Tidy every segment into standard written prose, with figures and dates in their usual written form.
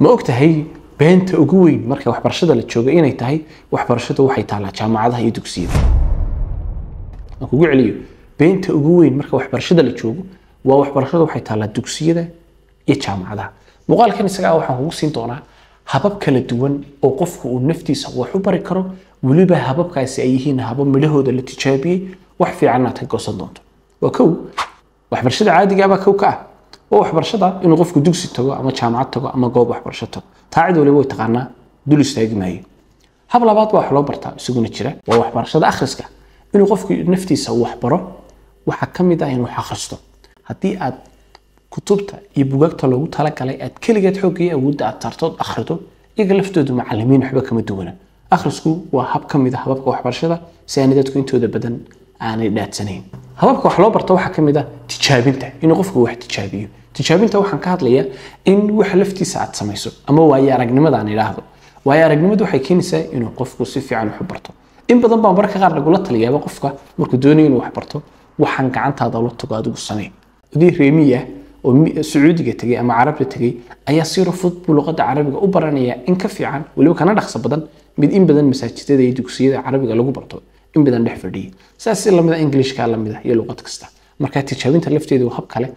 ma ogtahay beenta ugu weyn marka waxbarashada la joogo inay tahay waxbarashadu waxay taalaa jaamacadaha iyo dugsiyada. Aan kugu celiyo beenta ugu weyn marka waxbarashada la joogo waa waxbarashadu waxay taalaa dugsiyada iyo jaamacadaha. Muuqaalkan isaga waxaan kugu siin doonaa habab kala duwan oo qofku uu naftiisa wax u bari karo waliba hababkaasi ay yihiin habab midhahooda la tijaabiyay wax fiican aad ka goosan doonto. Waa kow waxbarashada caadiga ah ka ah oo waxbarashada inuu qofku dugsi tago ama jaamacad tago ama goob waxbarasho tago taacid waliba way taqaanaa dul istaagi maayo. hab labaad waa wax loo bartaa isaguna jira waa waxbarashada akhriska inuu qofku naftiisa wax baro waxa kamid ah inuu akhristo hadii aad kutubta iyo buugaagta loogu tala galay aad kaligeed xoogay awood aad tartood akhrido iyaga laftoodu macallimiin waxba kama duwana. akhrisku waa hab kamid ah hababka waxbarashada si aan dadku intooda badan aanay dhaadsanayn. hababka wax loo barto waxa kamid ah tijaabinta inuu qofku wax tijaabiyo. tijaabinta waxaan ka hadlayaa in wax laftiisa aad samayso ama waayo aragnimada aan ilaahdo. waayo aragnimadu waxay keenaysaa inuu qofku si fiican wax u barto. in badan baan marka qaar lagu la taliyaa qofka markuu doonayo inuu wax barto waxaan gacantaada la tago adigu samee. hadii reemiya oo Sacuudiga tagay ama Carabta tagay ayaa si rafud luqadda Carabiga u baranaya in ka fiican waliba kana dhaqso badan mid in badan masaajidada iyo dugsiyada Carabiga lagu barto in badan dhex fadhiyo saas la mid ah Englishka la mid ah iyo luqad kasta. marka tijaabinta lafteedu hab kale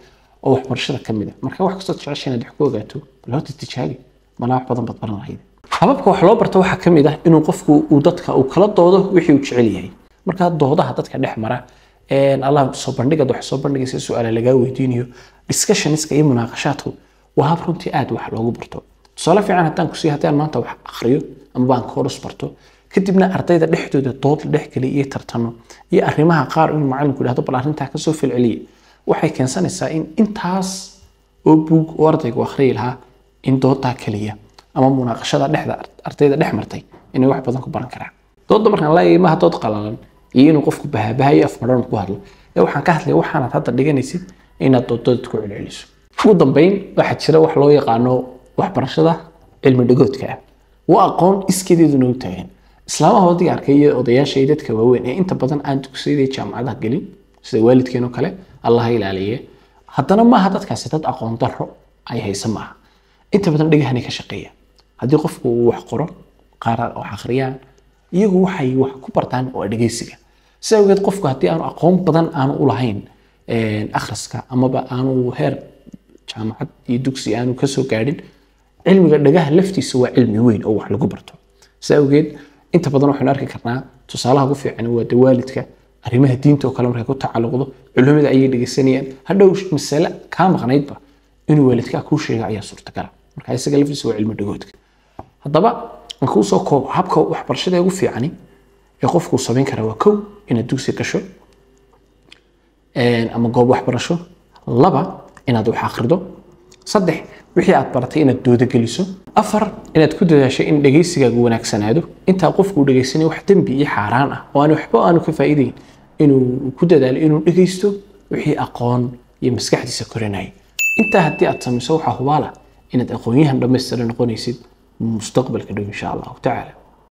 oo waxbarashada kamid ah marka wax kasta jeceshahay inaad wax ku ogaato loo tijaabi mana wax badan baran lahayd. hababka wax loo barto waxa kamid ah inuu qofku uu dadka uu kala doodo wixii uu jecel yahay. marka doodaha dadka dhex mara Allah soo bandhigada wax soo bandhigaysa su'aal laga weydiinayo discussionska iyo munaaqashaadku waa hab runtii aad wax loogu barto. tusaale fiican haddaan ku sii haddaan maanta wax akhriyo ama baan koors barto kadibna ardayda dhexdooda dood dhex gali iyo tartano iyo arrimaha qaar in macallinku yiraahdo bal arrinta ka soo filciliye waxay keensanaysaa in intaas oo buug oo ardaygu akhriyo lahaa in doodta kaliya ama munaaqashada dhexda ardayda dhex martay inay wax badan ku baran karaan. doodda markaan la eego ma dood qalalan iyo inuu qofku bahabahay af maran ku hadlo ee waxaan ka hadlay waxaan hadda dhiganaysid inaad doodad ku celceliso. ugu dambeyn waxa jira wax loo yaqaano waxbarashada cilmi dhigoodka ah waa aqoon iskeedeedu noo taagan. islaamaha wadiga arkay odayaasha dadka waaweyn ee inta badan aan dugsiyada jaamacadaha galin sida waalidkeen oo kale Allah ha ilaaliye haddana ma aha dadkaasi dad aqoon darro ay haysan maaha inta badan dhagahani ka shaqeeya haddii qofku uu wax qoro qaar oo akhriyaan iyagu waxay wax ku bartaan oo dhageysiga sababteed qofku haddii aan aqoon badan aan u lahayn akhriska ama aanu heer jaamacad iyo dugsi aanu ka soo gaadhin cilmiga dhagaha laftiisa waa cilmi weyn oo wax lagu barto. sababteed inta badan waxaan arki karnaa tusaalaha ugu fiican waa waalidka arrimaha diinta oo kale markay ku tacalluqdo culimada ay dhageysanayaan hadhow mas'ala ka maqnaydba inuu waalidka ku sheego ayaa suurtagal. marka isaga laftiisa waa cilmi dhigoodka. haddaba aan ku soo koob habka waxbarashada ugu fiican ee qofku sameyn kara waa kow inaad dugsi gasho ama goob waxbarasho. laba inaad wax akhrido. saddex wixii aad baratay inaad dooda geliso. afar inaad ku dadaasho in dhageysigaagu wanaagsanaado inta qofku dhageysanayo wax dambi iyo xaraan ah oo aan waxba aanu ka faa'iideyn inuu ku dadaalo inuu dhageysto wixii aqoon iyo maskaxdiisa korinay. inta haddii aad samayso waxa hubaala inaad aqoonyahan dhameystiran noqonaysid mustaqbalka dhow insha Allah ta'ala.